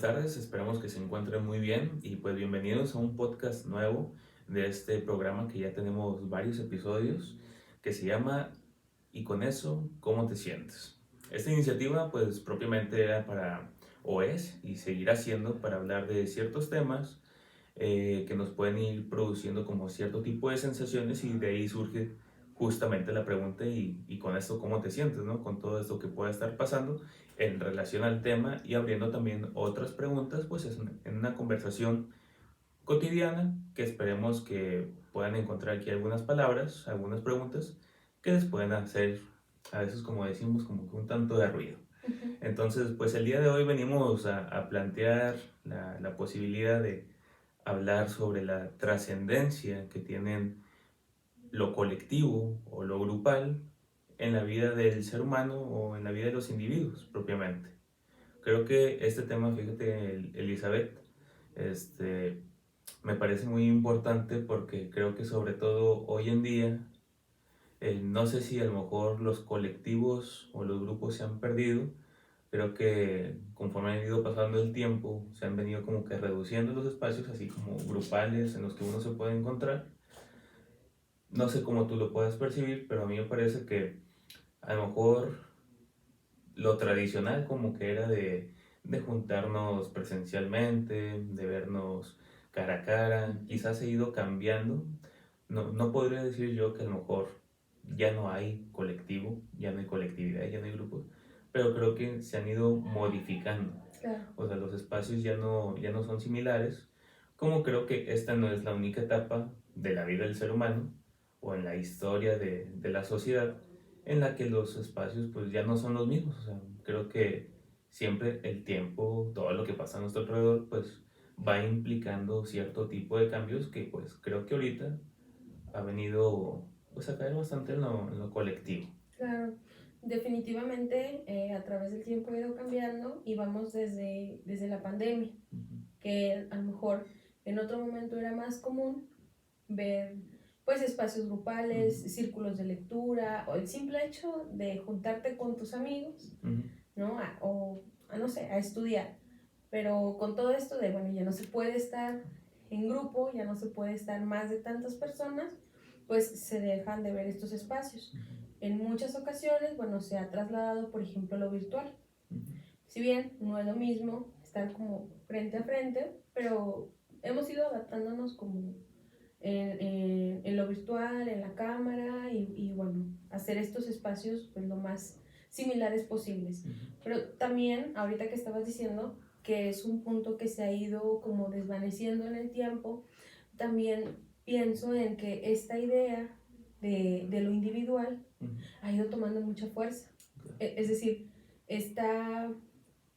tardes, esperamos que se encuentren muy bien y pues bienvenidos a un podcast nuevo de este programa que ya tenemos varios episodios que se llama Y con eso, ¿cómo te sientes? Esta iniciativa pues propiamente era para, o es y seguirá siendo para hablar de ciertos temas que nos pueden ir produciendo como cierto tipo de sensaciones y de ahí surge justamente la pregunta y con esto cómo te sientes, ¿no? Con todo esto que pueda estar pasando en relación al tema y abriendo también otras preguntas, pues es en una conversación cotidiana que esperemos que puedan encontrar aquí algunas palabras, algunas preguntas que les pueden hacer a veces, como decimos, como que un tanto de ruido. Ujú. Entonces, pues el día de hoy venimos a plantear la posibilidad de hablar sobre la trascendencia que tienen lo colectivo o lo grupal en la vida del ser humano o en la vida de los individuos propiamente. Creo que este tema, fíjate, Elizabeth, este, me parece muy importante porque creo que sobre todo hoy en día, no sé si a lo mejor los colectivos o los grupos se han perdido. Creo que conforme ha ido pasando el tiempo, se han venido como que reduciendo los espacios, así como grupales en los que uno se puede encontrar. No sé cómo tú lo puedas percibir, pero a mí me parece que a lo mejor lo tradicional como que era de juntarnos presencialmente, de vernos cara a cara, quizás ha ido cambiando. No podría decir yo que a lo mejor ya no hay colectivo, ya no hay colectividad, ya no hay grupos, pero creo que se han ido modificando. Claro. O sea, los espacios ya no son similares, como creo que esta no es la única etapa de la vida del ser humano o en la historia de la sociedad en la que los espacios pues ya no son los mismos. O sea, creo que siempre el tiempo, todo lo que pasa a nuestro alrededor, pues va implicando cierto tipo de cambios que pues creo que ahorita ha venido pues a caer bastante en lo colectivo. Claro, definitivamente a través del tiempo ha ido cambiando y vamos desde la pandemia, Ujú, que a lo mejor en otro momento era más común ver pues espacios grupales, ujú, círculos de lectura o el simple hecho de juntarte con tus amigos, ujú, ¿no? No sé, a estudiar. Pero con todo esto de, bueno, ya no se puede estar en grupo, ya no se puede estar más de tantas personas, pues se dejan de ver estos espacios. En muchas ocasiones, bueno, se ha trasladado, por ejemplo, a lo virtual. ujú, Si bien no es lo mismo estar como frente a frente, pero hemos ido adaptándonos como en lo virtual, en la cámara y bueno, hacer estos espacios pues lo más similares posibles. ujú, Pero también, ahorita que estabas diciendo que es un punto que se ha ido como desvaneciendo en el tiempo, también pienso en que esta idea de lo individual ujú, ha ido tomando mucha fuerza. claro, Es decir, esta,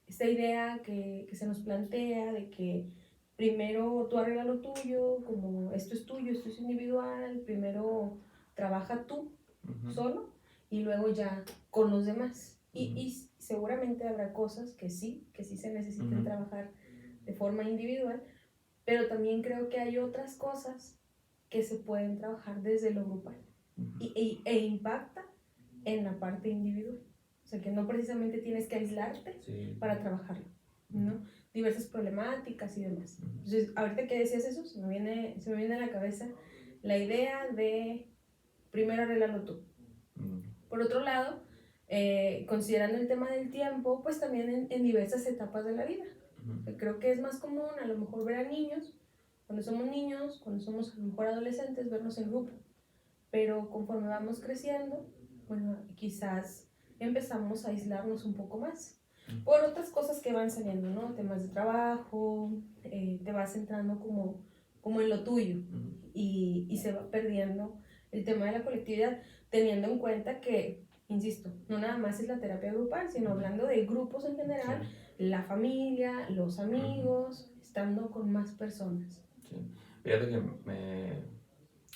esta idea que se nos plantea de que primero tú arregla lo tuyo, como esto es tuyo, esto es individual, primero trabaja tú ujú, solo y luego ya con los demás. ujú, Y seguramente habrá cosas que sí se necesiten ujú, trabajar de forma individual, pero también creo que hay otras cosas que se pueden trabajar desde lo grupal ujú, e impacta en la parte individual. O sea, que no precisamente tienes que aislarte sí, para trabajarlo, ujú, ¿no? Diversas problemáticas y demás. ujú, Entonces, ahorita que decías eso, se me viene a la cabeza la idea de primero arreglarlo tú. ujú, Por otro lado, considerando el tema del tiempo, pues también en diversas etapas de la vida. ujú, Creo que es más común a lo mejor ver a niños, cuando somos a lo mejor adolescentes, vernos en grupo, pero conforme vamos creciendo, bueno, quizás empezamos a aislarnos un poco más por otras cosas que van saliendo, ¿no? Temas de trabajo, te vas centrando como en lo tuyo ujú, y se va perdiendo el tema de la colectividad, teniendo en cuenta que, insisto, no nada más es la terapia grupal, sino ujú, hablando de grupos en sí, general, la familia, los ujú, amigos, estando con más personas. sí. Fíjate que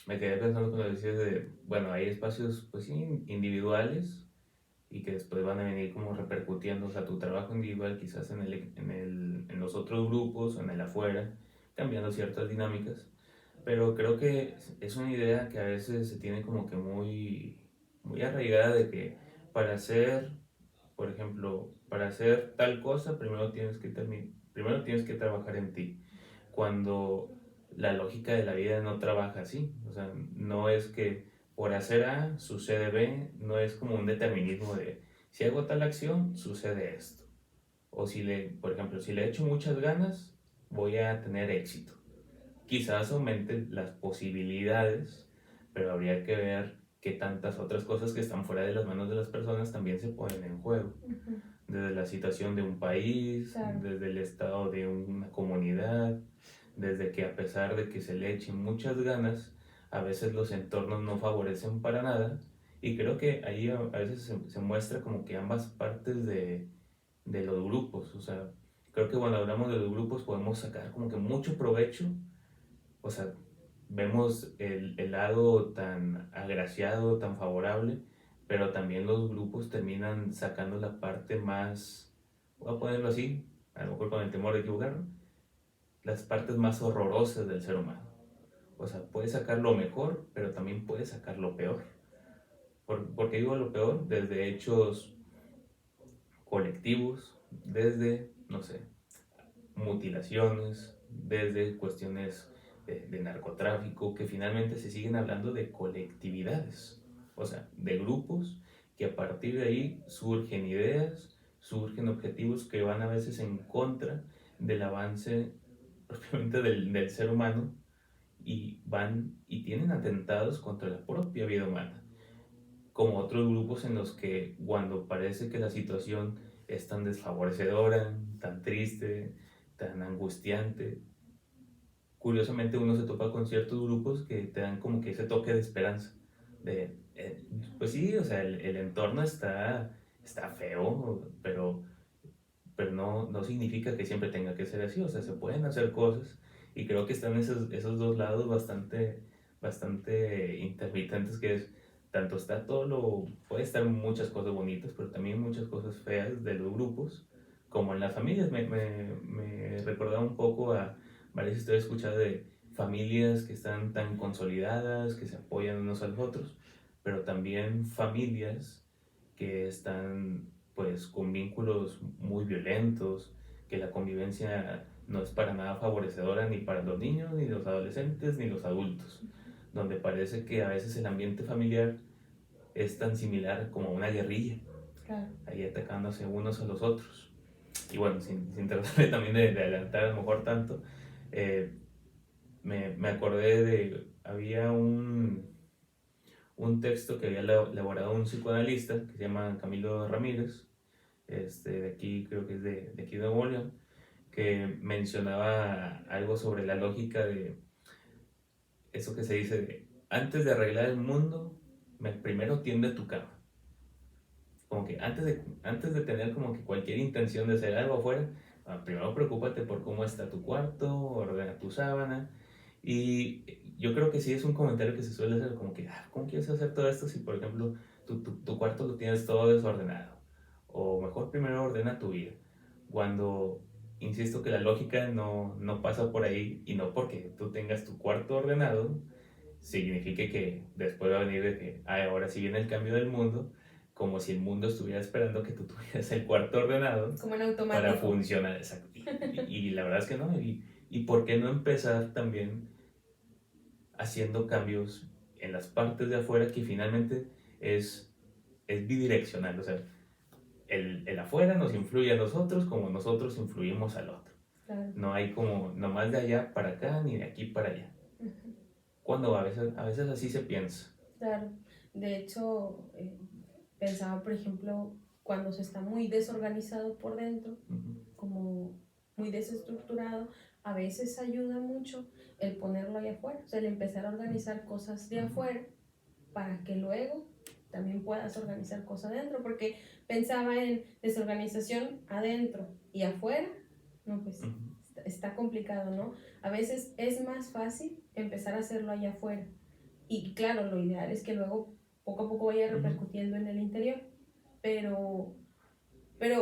me quedé pensando cuando decías de, bueno, hay espacios pues sí, individuales y que después van a venir como repercutiendo, o sea, tu trabajo individual quizás en los otros grupos, en el afuera, cambiando ciertas dinámicas, pero creo que es una idea que a veces se tiene como que muy arraigada de que para ser por ejemplo, para hacer tal cosa, primero tienes que trabajar en ti. Cuando la lógica de la vida no trabaja así, o sea, no es que por hacer A sucede B, no es como un determinismo de si hago tal acción, sucede esto. O si por ejemplo, si le echo muchas ganas, voy a tener éxito. Quizás aumenten las posibilidades, pero habría que ver qué tantas otras cosas que están fuera de las manos de las personas también se ponen en juego. Desde la situación de un país, Claro. desde el estado de una comunidad, desde que a pesar de que se le echen muchas ganas, a veces los entornos no favorecen para nada. Y creo que ahí a veces se muestra como que ambas partes de los grupos. O sea, creo que cuando hablamos de los grupos podemos sacar como que mucho provecho. O sea, vemos el lado tan agraciado, tan favorable, pero también los grupos terminan sacando la parte más, voy a ponerlo así, a lo mejor con el temor de equivocarme, las partes más horrorosas del ser humano. O sea, puede sacar lo mejor, pero también puede sacar lo peor. ¿Por qué digo lo peor? Desde hechos colectivos, desde, no sé, mutilaciones, desde cuestiones de narcotráfico, que finalmente se siguen hablando de colectividades, o sea, de grupos que a partir de ahí surgen ideas, surgen objetivos que van a veces en contra del avance propiamente del ser humano y van y tienen atentados contra la propia vida humana, como otros grupos en los que cuando parece que la situación es tan desfavorecedora, tan triste, tan angustiante, curiosamente uno se topa con ciertos grupos que te dan como que ese toque de esperanza, de, pues sí, o sea, el entorno está feo, pero no significa que siempre tenga que ser así, o sea, se pueden hacer cosas y creo que están esos dos lados bastante intermitentes que es, tanto está puede estar muchas cosas bonitas, pero también muchas cosas feas de los grupos, como en las familias, me recordaba un poco a varias historias escuchadas de familias que están tan consolidadas, que se apoyan unos a los otros, pero también familias que están pues con vínculos muy violentos, que la convivencia no es para nada favorecedora ni para los niños, ni los adolescentes, ni los adultos, donde parece que a veces el ambiente familiar es tan similar como una guerrilla, Claro. ahí atacándose unos a los otros. Y bueno, sin tratar también de adelantar a lo mejor tanto, eh, me acordé había un texto que había elaborado un psicoanalista que se llama Camilo Ramírez, de aquí, creo que es de aquí de Nuevo León, que mencionaba algo sobre la lógica de eso que se dice de, antes de arreglar el mundo, primero tiende tu cama. Como que antes de tener como que cualquier intención de hacer algo afuera, primero preocúpate por cómo está tu cuarto, ordena tu sábana. Y yo creo que sí es un comentario que se suele hacer como que, ¿cómo quieres hacer todo esto si, por ejemplo, tu cuarto lo tienes todo desordenado? O mejor primero ordena tu vida. Cuando insisto que la lógica no pasa por ahí y no porque tú tengas tu cuarto ordenado, signifique que después va a venir de que, ahora sí viene el cambio del mundo, como si el mundo estuviera esperando que tú tuvieras el cuarto ordenado Como en para automático. funcionar. Exacto. Y la verdad es que no. Y por qué no empezar también haciendo cambios en las partes de afuera que finalmente es bidireccional? O sea, el afuera nos influye a nosotros como nosotros influimos al otro. Claro. No hay como nomás de allá para acá ni de aquí para allá. Cuando a veces así se piensa. Claro. De hecho, pensaba, por ejemplo, cuando se está muy desorganizado por dentro, como muy desestructurado, a veces ayuda mucho el ponerlo ahí afuera, o sea, el empezar a organizar cosas de afuera para que luego también puedas organizar cosas adentro, porque pensaba en desorganización adentro y afuera, no, pues está complicado, ¿no? A veces es más fácil empezar a hacerlo allá afuera y claro, lo ideal es que luego poco a poco vaya repercutiendo en el interior, pero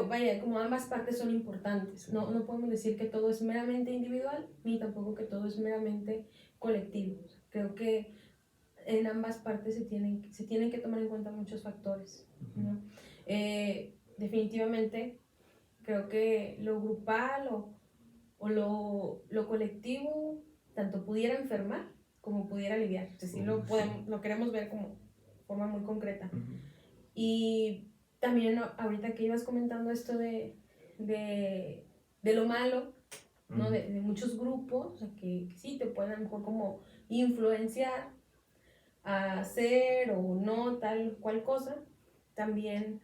vaya, como ambas partes son importantes, no podemos decir que todo es meramente individual, ni tampoco que todo es meramente colectivo. Creo que en ambas partes se tienen que tomar en cuenta muchos factores, ¿no? definitivamente creo que lo grupal o lo colectivo tanto pudiera enfermar como pudiera aliviar. O sea, sí lo queremos ver como forma muy concreta. Uh-huh. Y también ahorita que ibas comentando esto de lo malo, ¿no? Uh-huh. De muchos grupos, o sea, que sí te pueden a lo mejor como influenciar a hacer o no tal cual cosa. También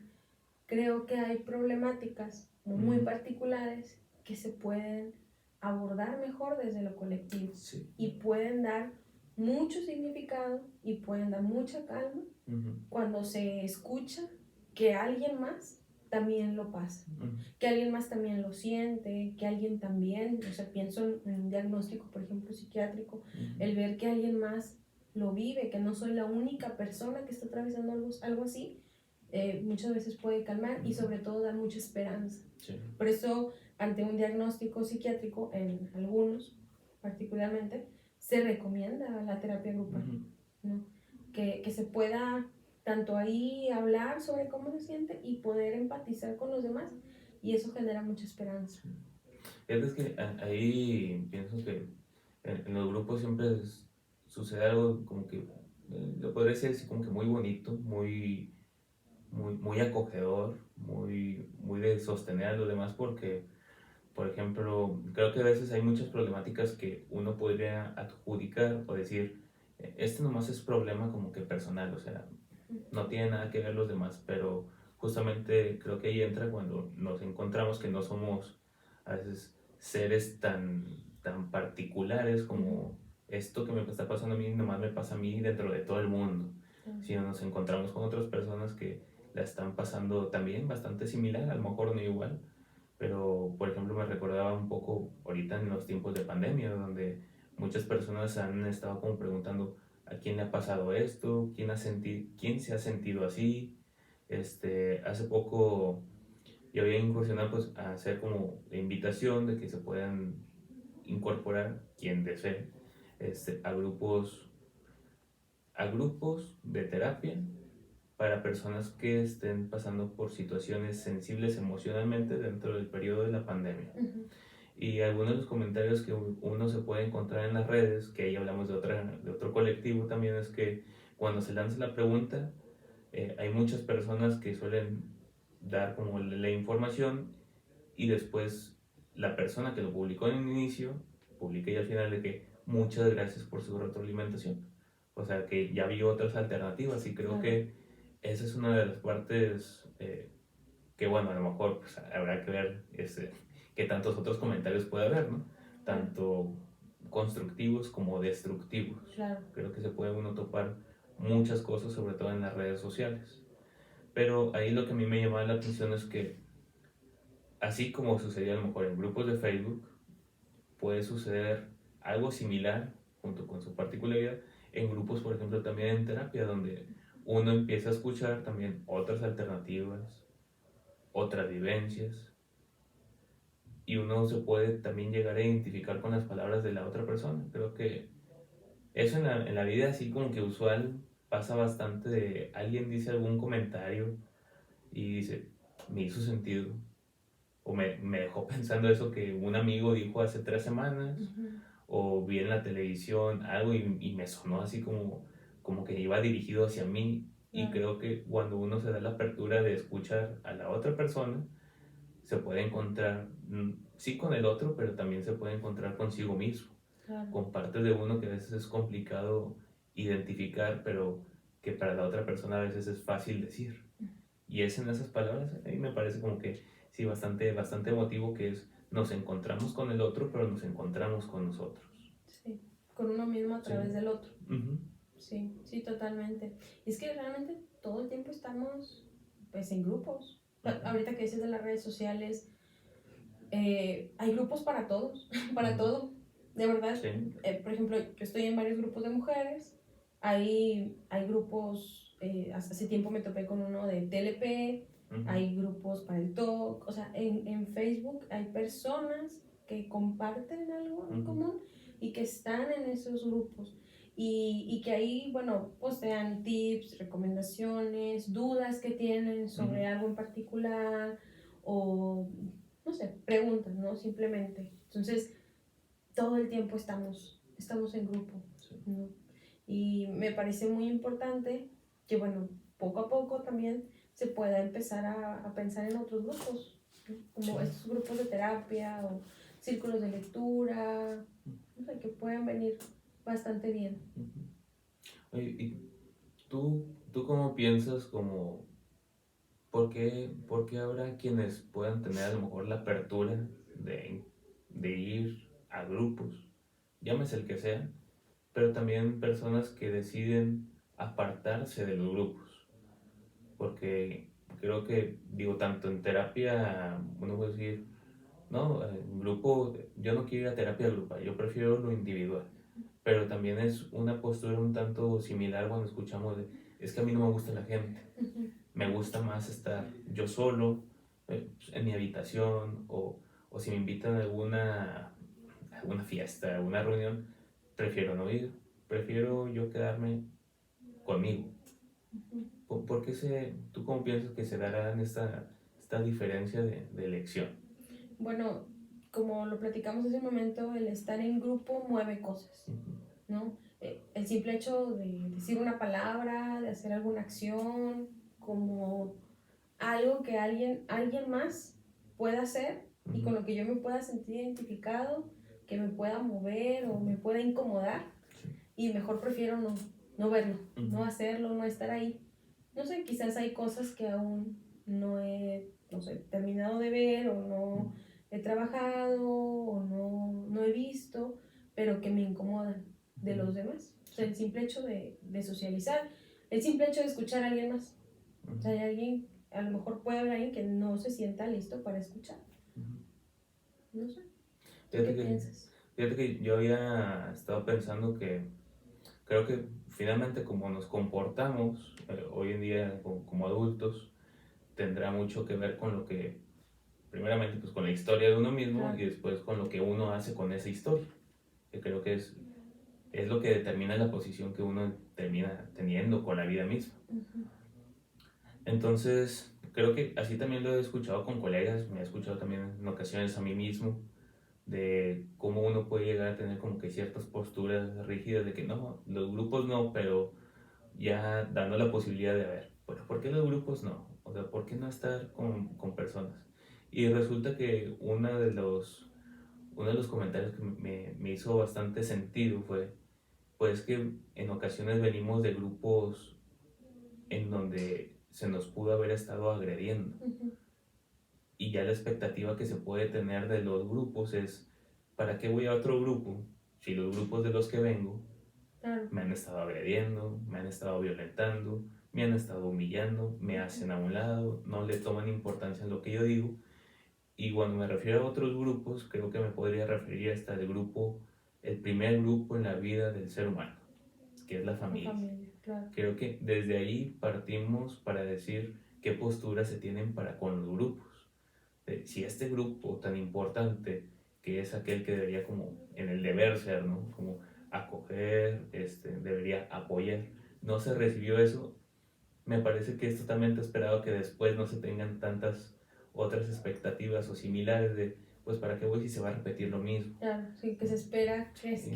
creo que hay problemáticas muy particulares que se pueden abordar mejor desde lo colectivo, sí, y pueden dar mucho significado y pueden dar mucha calma cuando se escucha que alguien más también lo pasa, que alguien más también lo siente, que alguien también, o sea, pienso en un diagnóstico, por ejemplo, psiquiátrico, el ver que alguien más lo vive, que no soy la única persona que está atravesando algo así, muchas veces puede calmar y sobre todo dar mucha esperanza. Sí. Por eso, ante un diagnóstico psiquiátrico, en algunos particularmente, se recomienda la terapia grupal, ¿no? Que se pueda tanto ahí hablar sobre cómo se siente y poder empatizar con los demás, y eso genera mucha esperanza. Es que ahí pienso que en los grupos siempre sucede algo como que, lo podría decir así como que muy bonito, muy acogedor, muy de sostener a los demás, porque, por ejemplo, creo que a veces hay muchas problemáticas que uno podría adjudicar o decir, este nomás es problema como que personal, o sea, no tiene nada que ver los demás, pero justamente creo que ahí entra cuando nos encontramos que no somos a veces seres tan particulares como esto que me está pasando a mí, nomás me pasa a mí dentro de todo el mundo, sino nos encontramos con otras personas que la están pasando también bastante similar, a lo mejor no igual, pero por ejemplo me recordaba un poco ahorita en los tiempos de pandemia, donde muchas personas han estado como preguntando a quién le ha pasado esto, quién se ha sentido así. Hace poco yo había incursionado pues, a hacer como la invitación de que se puedan incorporar, quien desee, a grupos de terapia para personas que estén pasando por situaciones sensibles emocionalmente dentro del periodo de la pandemia. Y algunos de los comentarios que uno se puede encontrar en las redes, que ahí hablamos de otro colectivo también, es que cuando se lanza la pregunta, hay muchas personas que suelen dar como la información y después la persona que lo publicó en el inicio publica ya al final de que muchas gracias por su retroalimentación. O sea que ya vio otras alternativas y creo que esa es una de las partes que bueno, a lo mejor pues, habrá que ver qué tantos otros comentarios puede haber, ¿no? Tanto constructivos como destructivos. Claro. Creo que se puede uno topar muchas cosas, sobre todo en las redes sociales. Pero ahí lo que a mí me llamaba la atención es que, así como sucedía a lo mejor en grupos de Facebook, puede suceder algo similar, junto con su particularidad, en grupos, por ejemplo, también en terapia, donde uno empieza a escuchar también otras alternativas, otras vivencias, y uno se puede también llegar a identificar con las palabras de la otra persona. Creo que eso en la vida así como que usual pasa bastante de alguien dice algún comentario y dice, me hizo sentido, o me dejó pensando eso que un amigo dijo hace 3 semanas, o vi en la televisión algo y me sonó así como que iba dirigido hacia mí. Y creo que cuando uno se da la apertura de escuchar a la otra persona, se puede encontrar, sí con el otro, pero también se puede encontrar consigo mismo, con partes de uno que a veces es complicado identificar, pero que para la otra persona a veces es fácil decir. Y es en esas palabras, a mí me parece como que sí, bastante emotivo, que es, nos encontramos con el otro, pero nos encontramos con nosotros. Sí, con uno mismo a través del otro. Uh-huh. Sí, totalmente. Y es que realmente todo el tiempo estamos pues en grupos. Ahorita que dices de las redes sociales, hay grupos para todos, para todo, de verdad. Sí. Por ejemplo, yo estoy en varios grupos de mujeres, hay grupos, hace tiempo me topé con uno de TLP, hay grupos para el TOC, o sea, en Facebook hay personas que comparten algo en común y que están en esos grupos. y que ahí, bueno, postean tips, recomendaciones, dudas que tienen sobre Ujú. algo en particular o, no sé, preguntas, ¿no? Simplemente. Entonces, todo el tiempo estamos en grupo, Sí. ¿no? Y me parece muy importante que, bueno, poco a poco también se pueda empezar a pensar en otros grupos, ¿no? Como Sí. estos grupos de terapia o círculos de lectura, no sé, que pueden venir bastante bien. Ujú. Oye, ¿y tú cómo piensas como por qué habrá quienes puedan tener a lo mejor la apertura de ir a grupos, llámese el que sea, pero también personas que deciden apartarse de los grupos? Porque creo que, digo, tanto en terapia, uno puede decir, no, en grupo, yo no quiero ir a terapia grupal, yo prefiero lo individual. Pero también es una postura un tanto similar cuando escuchamos de, es que a mí no me gusta la gente, Ujú. me gusta más estar yo solo, en mi habitación, o si me invitan a alguna fiesta, a alguna reunión, prefiero no ir, prefiero yo quedarme conmigo. ¿Por qué tú cómo piensas que se dará en esta diferencia de elección? Bueno, como lo platicamos hace un momento, el estar en grupo mueve cosas, Ujú. ¿no? El simple hecho de decir una palabra, de hacer alguna acción, como algo que alguien más pueda hacer y Ujú. con lo que yo me pueda sentir identificado, que me pueda mover o me pueda incomodar Sí. y mejor prefiero no verlo, no Ujú. hacerlo, no estar ahí. No sé, quizás hay cosas que aún no he, no sé, terminado de ver o no he trabajado o no he visto, pero que me incomodan de Ujú. los demás. O sea, Sí. el simple hecho de socializar, el simple hecho de escuchar a alguien más. O Ujú. sea, hay alguien, a lo mejor puede haber alguien que no se sienta listo para escuchar. Ujú. No sé, ¿tú qué Fíjate que, piensas? fíjate que yo había estado pensando que creo que finalmente como nos comportamos hoy en día como adultos, tendrá mucho que ver con lo que, primeramente, pues con la historia de uno mismo Claro. y después con lo que uno hace con esa historia, que creo que es lo que determina la posición que uno termina teniendo con la vida misma. Ujú. Entonces, creo que así también lo he escuchado con colegas, me he escuchado también en ocasiones a mí mismo, de cómo uno puede llegar a tener como que ciertas posturas rígidas de que no, los grupos no, pero ya dando la posibilidad de ver, bueno, ¿por qué los grupos no? O sea, ¿por qué no estar con personas? Y resulta que uno de los comentarios que me hizo bastante sentido fue, pues que en ocasiones venimos de grupos en donde se nos pudo haber estado agrediendo Ujú. y ya la expectativa que se puede tener de los grupos es, ¿para qué voy a otro grupo si los grupos de los que vengo Claro. me han estado agrediendo, me han estado violentando, me han estado humillando, me hacen a un lado, no le toman importancia en lo que yo digo? Y cuando me refiero a otros grupos, creo que me podría referir hasta el primer grupo en la vida del ser humano, que es la La familia. familia, claro. Creo que desde ahí partimos para decir qué posturas se tienen para con los grupos. Si este grupo tan importante, que es aquel que debería como en el deber ser, ¿no? Como acoger, debería apoyar, no se recibió eso, me parece que es totalmente esperado que después no se tengan tantas otras expectativas o similares de, pues para qué voy si se va a repetir lo mismo. Claro, sí, que se espera Sí.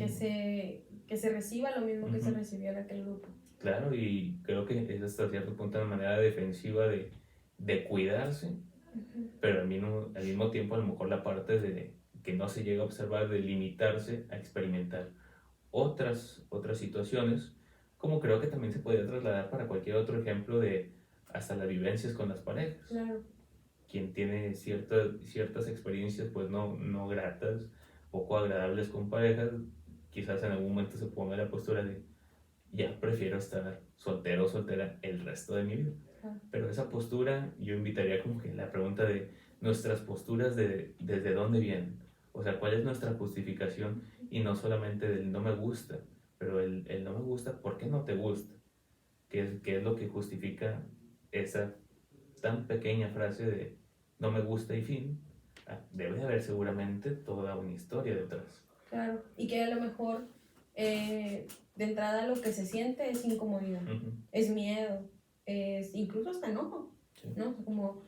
que se reciba lo mismo que se Ujú. recibió en aquel grupo. Claro, y creo que es hasta cierto punto una manera defensiva de cuidarse, Ujú. pero al mismo tiempo a lo mejor la parte de que no se llega a observar de limitarse a experimentar otras situaciones, como creo que también se podría trasladar para cualquier otro ejemplo de hasta las vivencias con las parejas. Claro. Quien tiene ciertas experiencias pues no gratas, poco agradables con parejas, quizás en algún momento se ponga la postura de ya prefiero estar soltero o soltera el resto de mi vida. Claro. Pero esa postura yo invitaría como que la pregunta de nuestras posturas desde dónde vienen. O sea, ¿cuál es nuestra justificación? Y no solamente del no me gusta, pero el no me gusta, ¿por qué no te gusta? ¿Qué es lo que justifica esa tan pequeña frase de no me gusta y fin? Debe haber seguramente toda una historia detrás. Claro, y que a lo mejor de entrada lo que se siente es incomodidad, Ujú. es miedo, es incluso hasta enojo, Sí. ¿no? O sea, como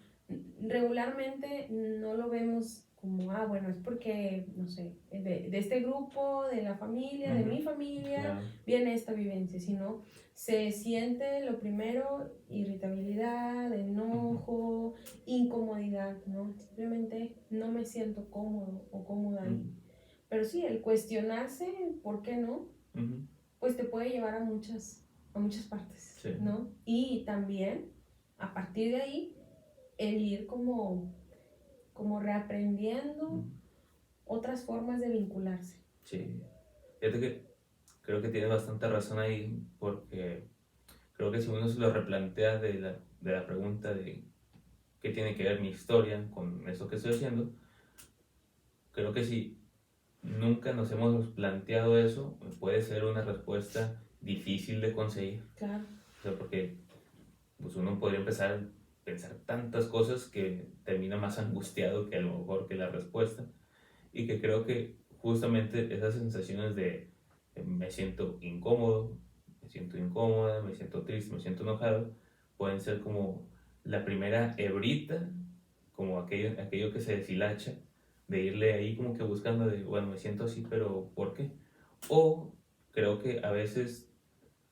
regularmente no lo vemos como, ah, bueno, es porque, no sé, de este grupo, de la familia, de mi Ujú. familia, Claro. viene esta vivencia, sino se siente lo primero, irritabilidad, Ujú. enojo, incomodidad, ¿no? Simplemente no me siento cómodo o cómoda ahí. Ujú. Pero sí, el cuestionarse, ¿por qué no? Ujú. Pues te puede llevar a muchas partes, Sí. ¿no? Y también, a partir de ahí, el ir como reaprendiendo Ujú. otras formas de vincularse. Sí. Fíjate que creo que tienes bastante razón ahí, porque creo que si uno se lo replantea de la pregunta de qué tiene que ver mi historia con eso que estoy haciendo, creo que si nunca nos hemos planteado eso, puede ser una respuesta difícil de conseguir. Claro. O sea, porque pues uno podría empezar a pensar tantas cosas que termina más angustiado que a lo mejor que la respuesta. Y que creo que justamente esas sensaciones de me siento incómodo, me siento incómoda, me siento triste, me siento enojado, pueden ser como la primera hebrita, como aquello que se deshilacha, de irle ahí como que buscando de, bueno, me siento así, pero ¿por qué? O creo que a veces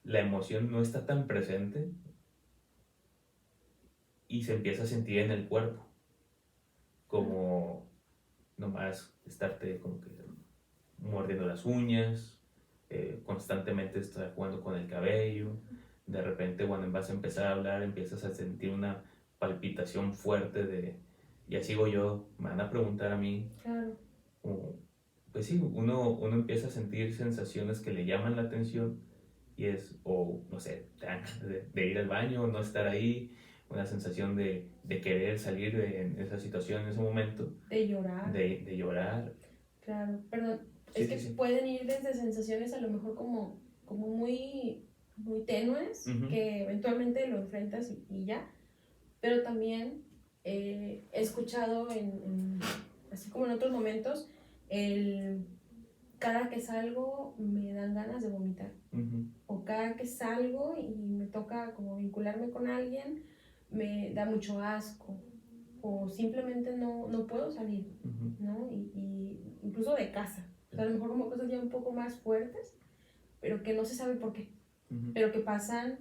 la emoción no está tan presente y se empieza a sentir en el cuerpo, como nomás estarte como que mordiendo las uñas, constantemente estás jugando con el cabello, de repente cuando vas a empezar a hablar empiezas a sentir una palpitación fuerte de, ya sigo yo, me van a preguntar a mí, Claro. como, pues sí, uno empieza a sentir sensaciones que le llaman la atención y es, o no sé, de ir al baño, no estar ahí, una sensación de querer salir de esa situación en ese momento, De llorar. de llorar. Claro. Perdón, Sí, es que sí, sí. pueden ir desde sensaciones a lo mejor como muy tenues, Ujú. que eventualmente lo enfrentas y ya. Pero también he escuchado así como en otros momentos, el cada que salgo me dan ganas de vomitar. Ujú. O cada que salgo y me toca como vincularme con alguien, me da mucho asco. O simplemente no puedo salir, Ujú. ¿no? Y incluso de casa. O sea, a lo mejor como cosas ya un poco más fuertes, pero que no se sabe por qué. Ujú. Pero que pasan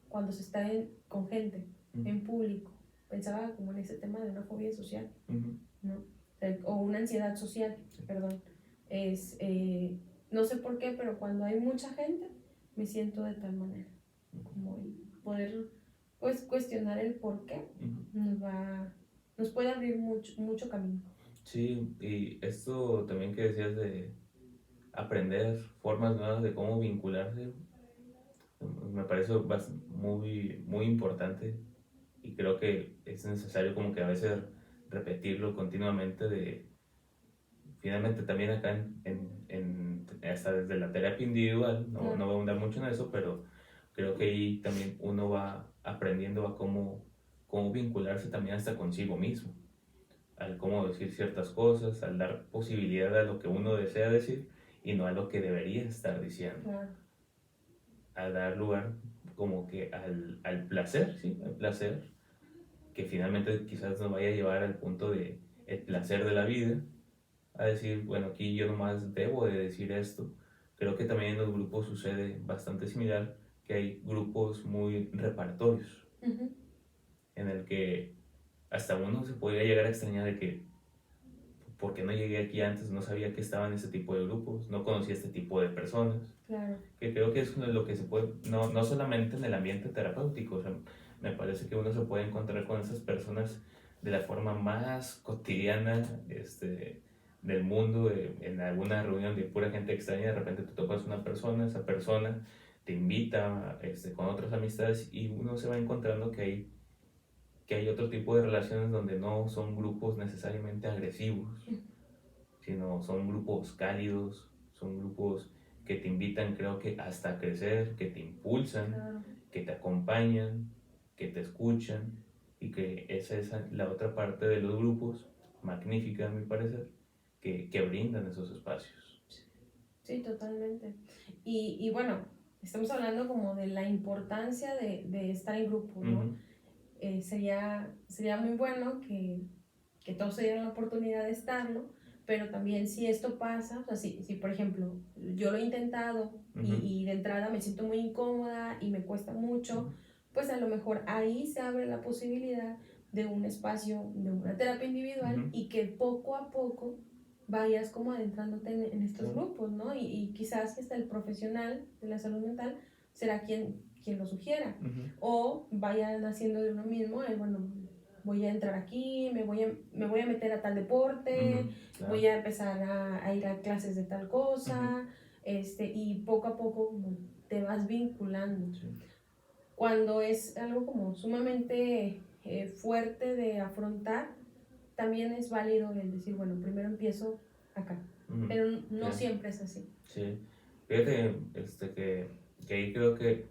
cuando se está con gente, Ujú. en público. Pensaba como en ese tema de una fobia social, Ujú. ¿no? O una ansiedad social, Sí. perdón. Es, no sé por qué, pero cuando hay mucha gente, me siento de tal manera. Como el poder, pues, cuestionar el por qué Ujú. nos puede abrir mucho camino. Sí, y esto también que decías de aprender formas nuevas de cómo vincularse, me parece muy, muy importante y creo que es necesario como que a veces repetirlo continuamente de, finalmente también acá hasta desde la terapia individual, no Claro. voy a ahondar mucho en eso, pero creo que ahí también uno va aprendiendo a cómo vincularse también hasta consigo mismo, al cómo decir ciertas cosas, al dar posibilidad a lo que uno desea decir y no a lo que debería estar diciendo, Claro. a dar lugar como que al placer, sí, al placer, que finalmente quizás nos vaya a llevar al punto de el placer de la vida, a decir, bueno, aquí yo nomás debo de decir esto. Creo que también en los grupos sucede bastante similar, que hay grupos muy reparatorios, Ujú. en el que hasta uno se podría llegar a extrañar de que ¿por qué no llegué aquí antes? No sabía que estaba en este tipo de grupos, no conocía este tipo de personas, Claro. que creo que es lo que se puede, no solamente en el ambiente terapéutico, o sea, me parece que uno se puede encontrar con esas personas de la forma más cotidiana del mundo, en alguna reunión de pura gente extraña, de repente te topas una persona, esa persona te invita con otras amistades y uno se va encontrando que hay otro tipo de relaciones donde no son grupos necesariamente agresivos, sino son grupos cálidos, son grupos que te invitan, creo que hasta a crecer, que te impulsan, Claro. que te acompañan, que te escuchan, y que esa es la otra parte de los grupos, magnífica a mi parecer, que brindan esos espacios. Sí, totalmente. Y bueno, estamos hablando como de la importancia de estar en grupo, ¿no? Ujú. Sería muy bueno que todos se dieran la oportunidad de estarlo, pero también si esto pasa, o sea, si por ejemplo yo lo he intentado Ujú. y de entrada me siento muy incómoda y me cuesta mucho, pues a lo mejor ahí se abre la posibilidad de un espacio, de una terapia individual Ujú. y que poco a poco vayas como adentrándote en Sí. estos grupos, ¿no? Y quizás hasta el profesional de la salud mental será quien lo sugiera. Ujú. O vayan haciendo de uno mismo, bueno, voy a entrar aquí, me voy a meter a tal deporte, Ujú. voy Claro. a empezar a ir a clases de tal Ujú. cosa, y poco a poco como te vas vinculando. Sí. Cuando es algo como sumamente fuerte de afrontar, también es válido el decir, bueno, primero empiezo acá, Ujú. pero no Ya. siempre es así. Sí. Fíjate, que ahí creo que,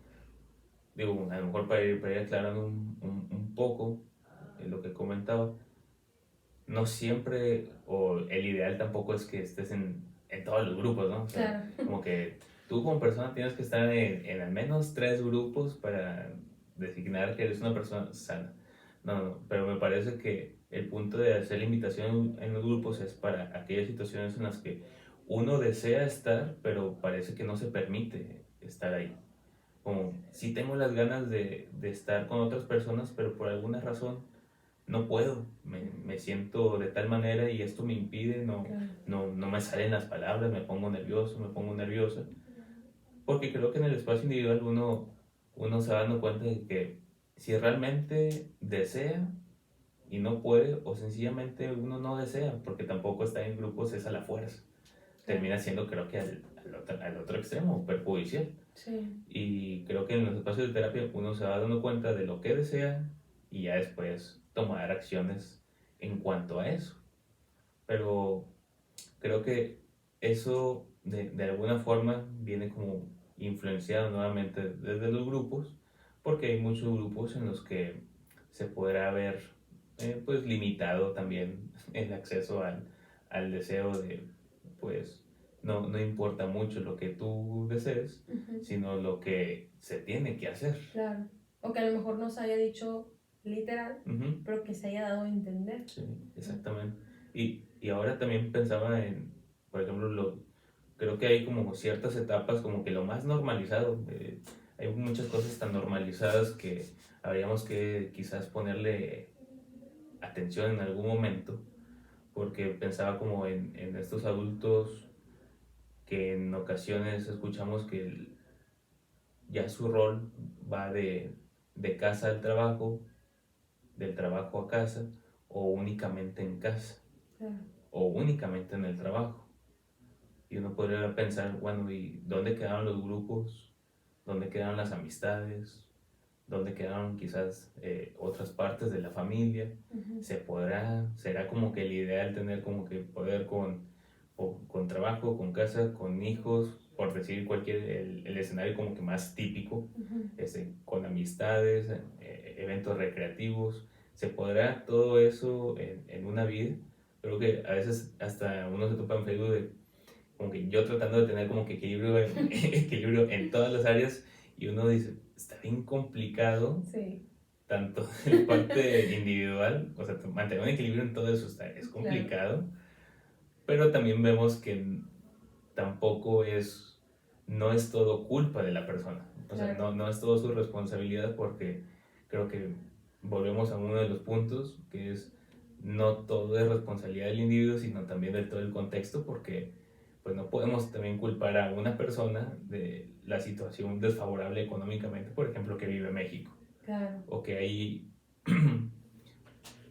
digo, a lo mejor para ir aclarando un poco lo que comentaba, no siempre, o el ideal tampoco es que estés en todos los grupos, ¿no? O sea, Claro, como que tú como persona tienes que estar en al menos 3 grupos para designar que eres una persona sana. No, no, pero me parece que el punto de hacer la invitación en los grupos es para aquellas situaciones en las que uno desea estar, pero parece que no se permite estar ahí. Como sí tengo las ganas de estar con otras personas, pero por alguna razón no puedo, me siento de tal manera y esto me impide, claro, no me salen las palabras, me pongo nervioso, me pongo nerviosa, porque creo que en el espacio individual uno se va dando cuenta de que si realmente desea y no puede, o sencillamente uno no desea, porque tampoco está en grupos es a la fuerza, claro. termina siendo creo que al otro extremo, perjudicial. Sí, Y creo que en los espacios de terapia uno se va dando cuenta de lo que desea y ya después tomar acciones en cuanto a eso. Pero creo que eso de alguna forma viene como influenciado nuevamente desde los grupos, porque hay muchos grupos en los que se podrá ver pues limitado también el acceso al deseo de pues no importa mucho lo que tú desees, ujú, sino lo que se tiene que hacer. claro. O que a lo mejor no se haya dicho literal, Ujú. pero que se haya dado a entender. Sí, exactamente. Y ahora también pensaba en, por ejemplo, creo que hay como ciertas etapas como que lo más normalizado, hay muchas cosas tan normalizadas que habríamos que quizás ponerle atención en algún momento, porque pensaba como en estos adultos que en ocasiones escuchamos que ya su rol va de casa al trabajo, del trabajo a casa o únicamente en casa Claro, o únicamente en el trabajo. Y uno podría pensar, bueno, ¿y dónde quedaron los grupos? ¿Dónde quedaron las amistades? ¿Dónde quedaron quizás otras partes de la familia? ujú, Será como que el ideal tener como que poder con trabajo, con casa, con hijos, por decir el escenario como que más típico, ujú, con amistades, eventos recreativos, se podrá todo eso en una vida. Creo que a veces hasta uno se topa en Facebook de como que yo tratando de tener como que equilibrio en todas las áreas y uno dice, está bien complicado, sí, tanto en la parte individual, o sea, mantener un equilibrio en todo eso es claro, complicado, pero también vemos que tampoco no es todo culpa de la persona, o sea, claro. no es todo su responsabilidad porque creo que volvemos a uno de los puntos que es no todo es responsabilidad del individuo, sino también de todo el contexto porque pues no podemos también culpar a una persona de la situación desfavorable económicamente, por ejemplo, que vive México, Claro, o que hay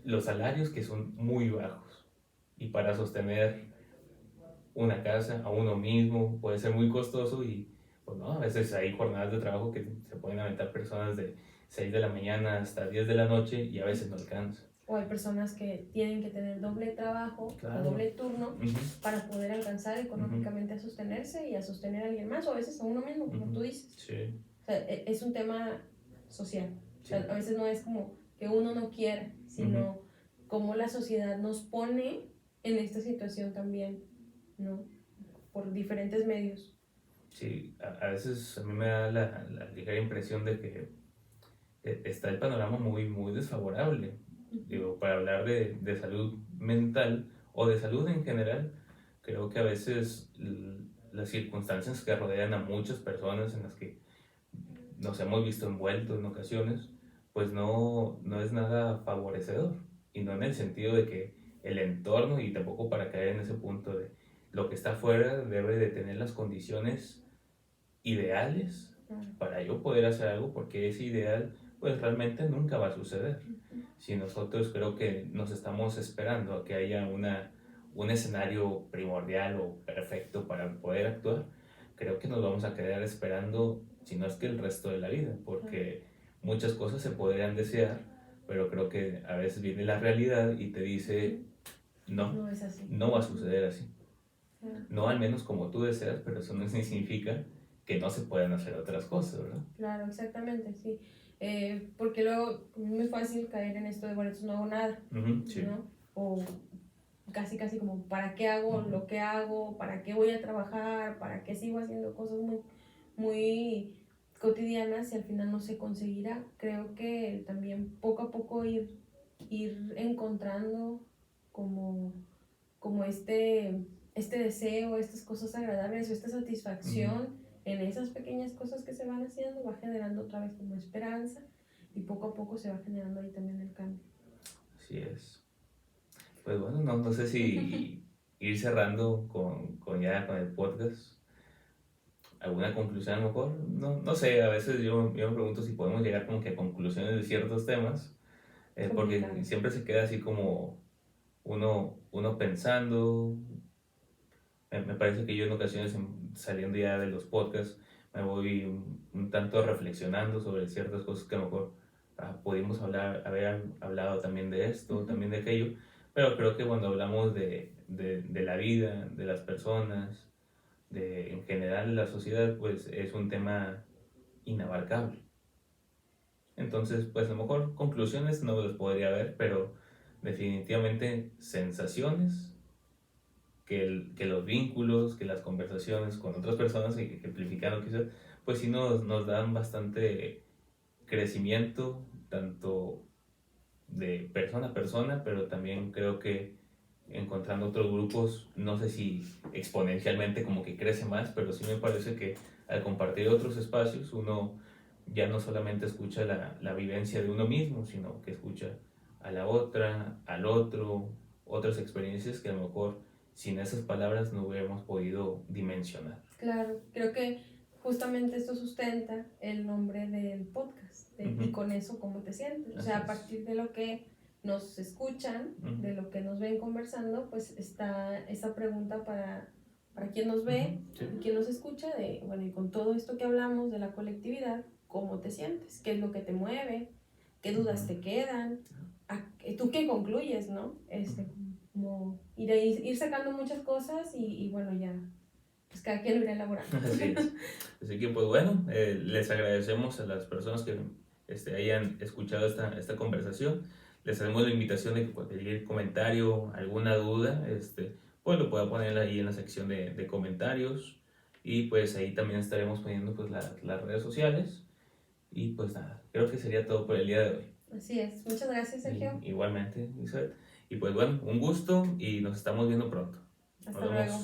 los salarios que son muy bajos y para sostener una casa a uno mismo puede ser muy costoso y pues no, a veces hay jornadas de trabajo que se pueden aventar personas de 6 de la mañana hasta 10 de la noche y a veces no alcanza. o hay personas que tienen que tener doble trabajo o Claro. doble turno Ujú. para poder alcanzar Ujú. económicamente a sostenerse y a sostener a alguien más o a veces a uno mismo, como tú Ujú. dices. Sí, O sea, es un tema social. O sea, sí. a veces no es como que uno no quiera, Ujú. sino como la sociedad nos pone en esta situación también, ¿no? Por diferentes medios. Sí, a veces a mí me da la ligera impresión de que está el panorama muy, muy desfavorable. Digo, para hablar de salud mental o de salud en general, creo que a veces las circunstancias que rodean a muchas personas en las que nos hemos visto envueltos en ocasiones, pues no es nada favorecedor. Y no en el sentido de que el entorno, y tampoco para caer en ese punto de lo que está afuera debe de tener las condiciones ideales para yo poder hacer algo, porque ese ideal pues realmente nunca va a suceder. Si nosotros creo que nos estamos esperando a que haya un escenario primordial o perfecto para poder actuar, creo que nos vamos a quedar esperando, si no es que el resto de la vida, porque muchas cosas se podrían desear, pero creo que a veces viene la realidad y te dice, No es así. no va a suceder así. No al menos como tú deseas, pero eso no significa que no se puedan hacer otras cosas, ¿verdad? Claro, exactamente, sí. Porque luego es muy fácil caer en esto de, bueno, entonces no hago nada, Sí. ¿no? O casi como, ¿para qué hago lo que hago? ¿Para qué voy a trabajar? ¿Para qué sigo haciendo cosas muy, muy cotidianas y al final no se conseguirá? Creo que también poco a poco ir encontrando como este deseo, estas cosas agradables o esta satisfacción en esas pequeñas cosas que se van haciendo, va generando otra vez como esperanza y poco a poco se va generando ahí también el cambio. Así es. Pues bueno, no sé si ir cerrando con el podcast. ¿Alguna conclusión a lo mejor? No sé, a veces yo me pregunto si podemos llegar como que a conclusiones de ciertos temas, porque siempre se queda así como uno pensando. Me parece que yo en ocasiones saliendo ya de los podcasts me voy un tanto reflexionando sobre ciertas cosas que a lo mejor pudimos haber hablado también de esto, también de aquello, pero creo que cuando hablamos de la vida, de las personas, en general la sociedad, pues es un tema inabarcable. Entonces, pues a lo mejor conclusiones no las podría haber, pero definitivamente sensaciones que los vínculos, que las conversaciones con otras personas, y ejemplificando quizás, pues sí nos dan bastante crecimiento, tanto de persona a persona, pero también creo que encontrando otros grupos, no sé si exponencialmente como que crece más, pero sí me parece que al compartir otros espacios uno ya no solamente escucha la vivencia de uno mismo, sino que escucha a la otra, al otro, otras experiencias que a lo mejor sin esas palabras no hubiéramos podido dimensionar. Claro, creo que justamente esto sustenta el nombre del podcast, y con eso cómo te sientes. O sea, a partir de lo que nos escuchan, de lo que nos ven conversando, pues está esa pregunta para quien nos ve y quien nos escucha, de, bueno, y con todo esto que hablamos de la colectividad, ¿cómo te sientes? ¿Qué es lo que te mueve? ¿Qué dudas te quedan? ¿Tú qué concluyes, no? Como ir sacando muchas cosas y bueno, ya pues cada quien lo irá elaborando. Así es. Así que pues bueno, les agradecemos a las personas que hayan escuchado esta conversación. Les hacemos la invitación de que cualquier comentario, alguna duda, pues lo pueda poner ahí en la sección de comentarios. Y pues ahí también estaremos poniendo pues las redes sociales. Y pues nada, creo que sería todo por el día de hoy. Así es. Muchas gracias, Sergio. Igualmente, Isabel. Y pues bueno, un gusto y nos estamos viendo pronto. Hasta luego.